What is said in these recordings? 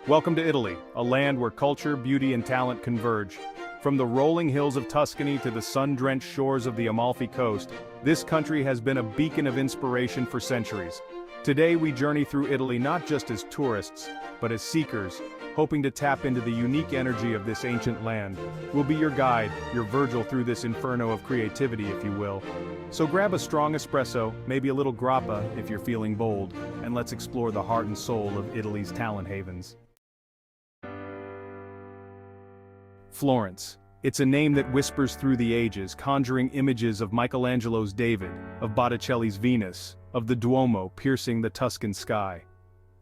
Welcome to Italy, a land where culture, beauty, and talent converge. From the rolling hills of Tuscany to the sun-drenched shores of the Amalfi Coast, this country has been a beacon of inspiration for centuries. Today we journey through Italy not just as tourists, but as seekers, hoping to tap into the unique energy of this ancient land. We'll be your guide, your Virgil through this inferno of creativity, if you will. So grab a strong espresso, maybe a little grappa if you're feeling bold, and let's explore the heart and soul of Italy's talent havens. Florence. It's a name that whispers through the ages, conjuring images of Michelangelo's David, of Botticelli's Venus, of the Duomo piercing the Tuscan sky.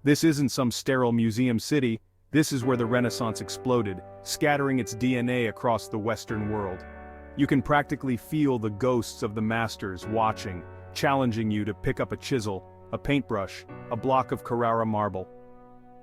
This isn't some sterile museum city, this is where the Renaissance exploded, scattering its DNA across the Western world. You can practically feel the ghosts of the masters watching, challenging you to pick up a chisel, a paintbrush, a block of Carrara marble.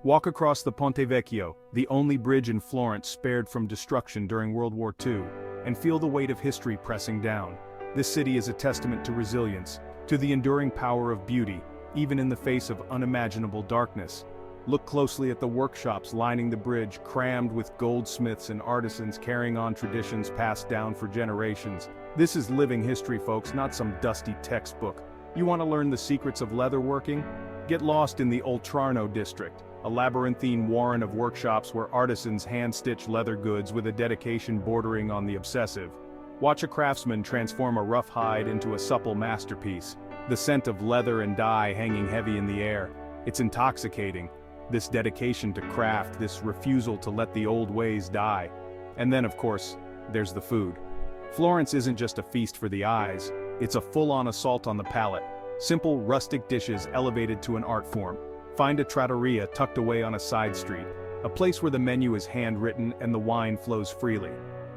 Walk across the Ponte Vecchio, the only bridge in Florence spared from destruction during World War II, and feel the weight of history pressing down. This city is a testament to resilience, to the enduring power of beauty, even in the face of unimaginable darkness. Look closely at the workshops lining the bridge, crammed with goldsmiths and artisans carrying on traditions passed down for generations. This is living history, folks, not some dusty textbook. You want to learn the secrets of leatherworking? Get lost in the Oltrarno district, a labyrinthine warren of workshops where artisans hand-stitch leather goods with a dedication bordering on the obsessive. Watch a craftsman transform a rough hide into a supple masterpiece, the scent of leather and dye hanging heavy in the air. It's intoxicating. This dedication to craft, this refusal to let the old ways die. And then, of course, there's the food. Florence isn't just a feast for the eyes, it's a full-on assault on the palate. Simple, rustic dishes elevated to an art form. Find a trattoria tucked away on a side street, a place where the menu is handwritten and the wine flows freely.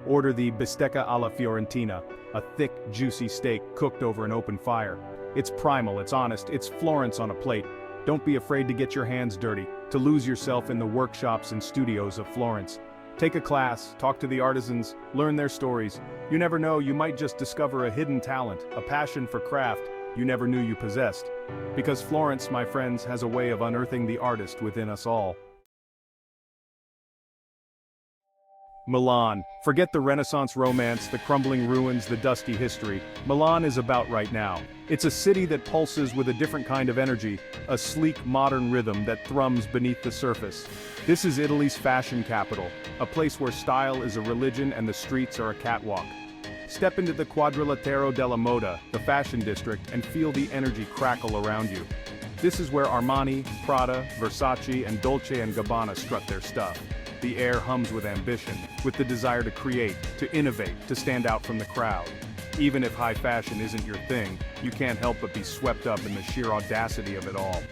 Order the bistecca alla fiorentina, a thick, juicy steak cooked over an open fire. It's primal, it's honest, it's Florence on a plate. Don't be afraid to get your hands dirty, to lose yourself in the workshops and studios of Florence. Take a class, talk to the artisans, learn their stories. You never know, you might just discover a hidden talent, a passion for craft you never knew you possessed. Because Florence, my friends, has a way of unearthing the artist within us all. Milan. Forget the Renaissance romance, the crumbling ruins, the dusty history. Milan is about right now. It's a city that pulses with a different kind of energy, a sleek, modern rhythm that thrums beneath the surface. This is Italy's fashion capital, a place where style is a religion and the streets are a catwalk. Step into the Quadrilatero della Moda, the fashion district, and feel the energy crackle around you. This is where Armani, Prada, Versace, and Dolce & Gabbana strut their stuff. The air hums with ambition, with the desire to create, to innovate, to stand out from the crowd. Even if high fashion isn't your thing, you can't help but be swept up in the sheer audacity of it all.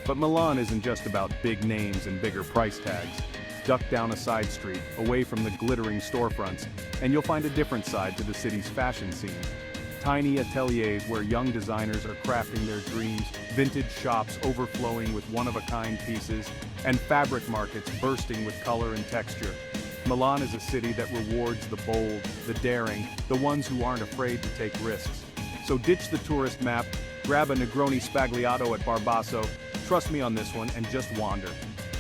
But Milan isn't just about big names and bigger price tags. Duck down a side street, away from the glittering storefronts, and you'll find a different side to the city's fashion scene. Tiny ateliers where young designers are crafting their dreams, vintage shops overflowing with one-of-a-kind pieces, and fabric markets bursting with color and texture. Milan is a city that rewards the bold, the daring, the ones who aren't afraid to take risks. So ditch the tourist map, grab a Negroni Spagliato at Barbasso, trust me on this one, and just wander.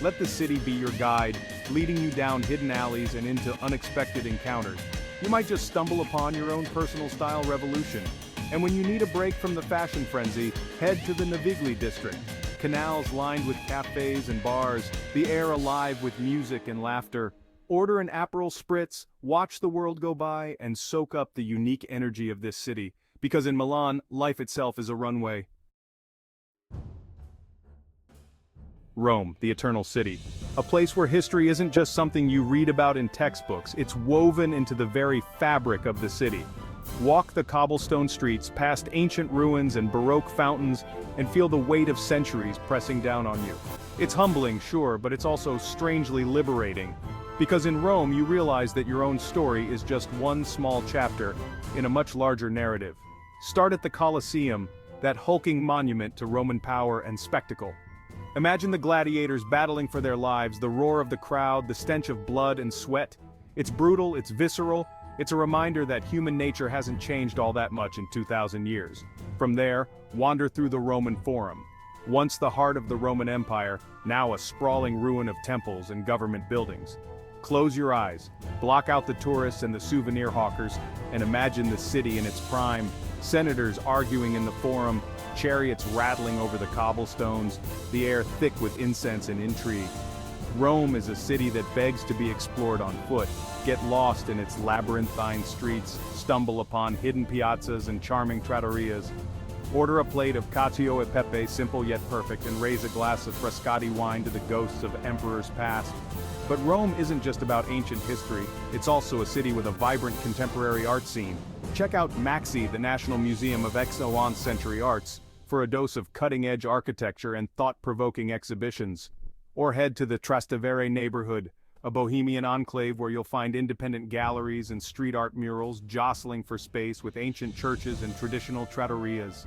Let the city be your guide, leading you down hidden alleys and into unexpected encounters. You might just stumble upon your own personal style revolution. And when you need a break from the fashion frenzy, head to the Navigli district. Canals lined with cafes and bars, the air alive with music and laughter. Order an Aperol Spritz, watch the world go by, and soak up the unique energy of this city. Because in Milan, life itself is a runway. Rome, the Eternal City. A place where history isn't just something you read about in textbooks, it's woven into the very fabric of the city. Walk the cobblestone streets, past ancient ruins and Baroque fountains, and feel the weight of centuries pressing down on you. It's humbling, sure, but it's also strangely liberating. Because in Rome you realize that your own story is just one small chapter in a much larger narrative. Start at the Colosseum, that hulking monument to Roman power and spectacle. Imagine the gladiators battling for their lives, the roar of the crowd, the stench of blood and sweat. It's brutal, it's visceral, it's a reminder that human nature hasn't changed all that much in 2,000 years. From there, wander through the Roman Forum. once the heart of the Roman Empire, now a sprawling ruin of temples and government buildings. Close your eyes, block out the tourists and the souvenir hawkers, and imagine the city in its prime, senators arguing in the forum, chariots rattling over the cobblestones, the air thick with incense and intrigue. Rome is a city that begs to be explored on foot. Get lost in its labyrinthine streets, stumble upon hidden piazzas and charming trattorias. Order a plate of cacio e pepe, simple yet perfect, and raise a glass of Frascati wine to the ghosts of emperors past. But Rome isn't just about ancient history, it's also a city with a vibrant contemporary art scene. Check out Maxi, the National Museum of XI Century Arts, for a dose of cutting-edge architecture and thought-provoking exhibitions. Or head to the Trastevere neighborhood, a bohemian enclave where you'll find independent galleries and street art murals jostling for space with ancient churches and traditional trattorias.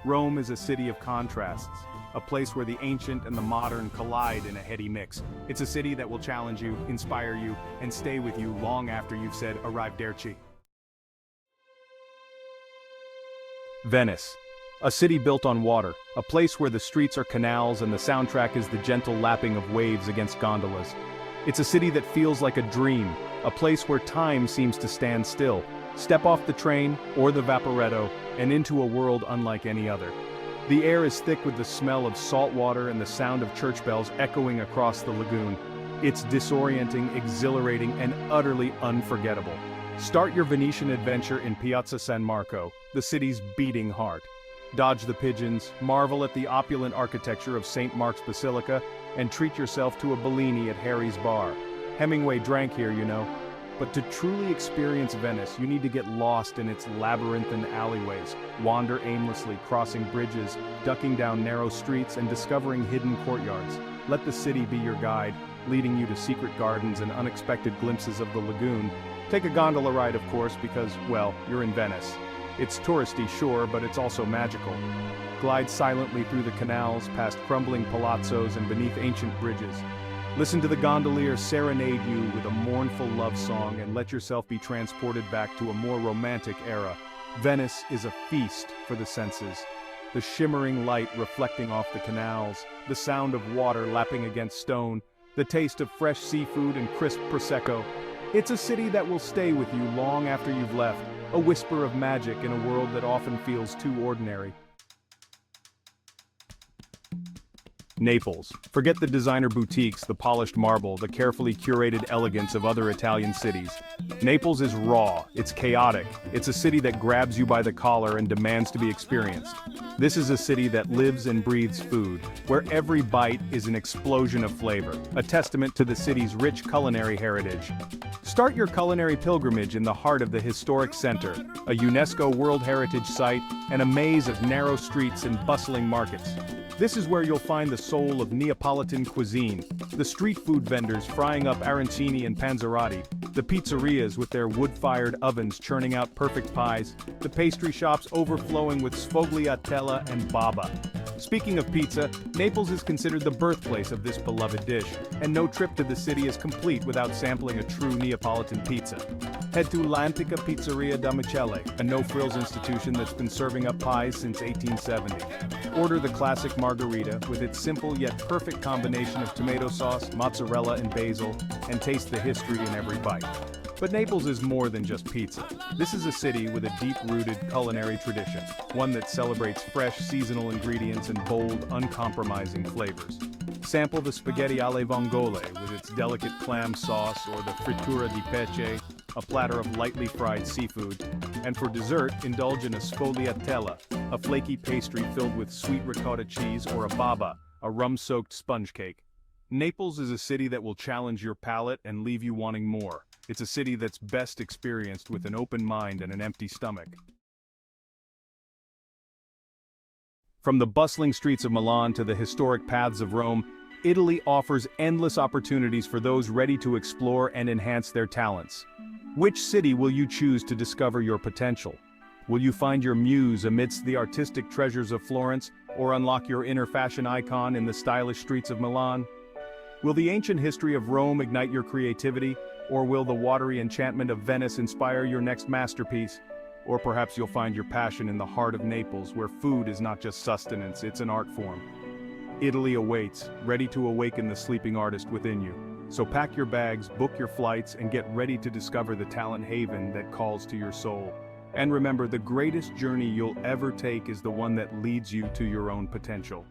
Rome is a city of contrasts, a place where the ancient and the modern collide in a heady mix. It's a city that will challenge you, inspire you, and stay with you long after you've said arrivederci. Venice. A city built on water, a place where the streets are canals and the soundtrack is the gentle lapping of waves against gondolas. It's a city that feels like a dream, a place where time seems to stand still. Step off the train, or the vaporetto, and into a world unlike any other. The air is thick with the smell of salt water and the sound of church bells echoing across the lagoon. It's disorienting, exhilarating, and utterly unforgettable. Start your Venetian adventure in Piazza San Marco, the city's beating heart. Dodge the pigeons, marvel at the opulent architecture of St. Mark's Basilica, and treat yourself to a Bellini at Harry's Bar. Hemingway drank here, you know. But to truly experience Venice, you need to get lost in its labyrinthine alleyways, wander aimlessly, crossing bridges, ducking down narrow streets, and discovering hidden courtyards. Let the city be your guide, leading you to secret gardens and unexpected glimpses of the lagoon. Take a gondola ride, of course, because, well, you're in Venice. It's touristy, sure, but it's also magical. Glide silently through the canals, past crumbling palazzos and beneath ancient bridges. Listen to the gondolier serenade you with a mournful love song and let yourself be transported back to a more romantic era. Venice is a feast for the senses. The shimmering light reflecting off the canals, the sound of water lapping against stone, the taste of fresh seafood and crisp prosecco. It's a city that will stay with you long after you've left, a whisper of magic in a world that often feels too ordinary. Naples. Forget the designer boutiques, the polished marble, the carefully curated elegance of other Italian cities. Naples is raw, it's chaotic, it's a city that grabs you by the collar and demands to be experienced. This is a city that lives and breathes food, where every bite is an explosion of flavor, a testament to the city's rich culinary heritage. Start your culinary pilgrimage in the heart of the historic center, a UNESCO World Heritage Site, and a maze of narrow streets and bustling markets. This is where you'll find the soul of Neapolitan cuisine, the street food vendors frying up arancini and panzerotti, the pizzerias with their wood-fired ovens churning out perfect pies, the pastry shops overflowing with sfogliatella and baba. Speaking of pizza, Naples is considered the birthplace of this beloved dish, and no trip to the city is complete without sampling a true Neapolitan pizza. Head to L'Antica Pizzeria da Michele, a no-frills institution that's been serving up pies since 1870. Order the classic margherita with its simple yet perfect combination of tomato sauce, mozzarella, and basil, and taste the history in every bite. But Naples is more than just pizza. This is a city with a deep-rooted culinary tradition, one that celebrates fresh, seasonal ingredients and bold, uncompromising flavors. Sample the spaghetti alle vongole with its delicate clam sauce or the frittura di pesce, a platter of lightly fried seafood. And for dessert, indulge in a sfogliatella, a flaky pastry filled with sweet ricotta cheese, or a baba, a rum-soaked sponge cake. Naples is a city that will challenge your palate and leave you wanting more. It's a city that's best experienced with an open mind and an empty stomach. From the bustling streets of Milan to the historic paths of Rome, Italy offers endless opportunities for those ready to explore and enhance their talents. Which city will you choose to discover your potential? Will you find your muse amidst the artistic treasures of Florence, or unlock your inner fashion icon in the stylish streets of Milan? Will the ancient history of Rome ignite your creativity, or will the watery enchantment of Venice inspire your next masterpiece? Or perhaps you'll find your passion in the heart of Naples, where food is not just sustenance, it's an art form. Italy awaits, ready to awaken the sleeping artist within you. So pack your bags, book your flights, and get ready to discover the talent haven that calls to your soul. And remember, the greatest journey you'll ever take is the one that leads you to your own potential.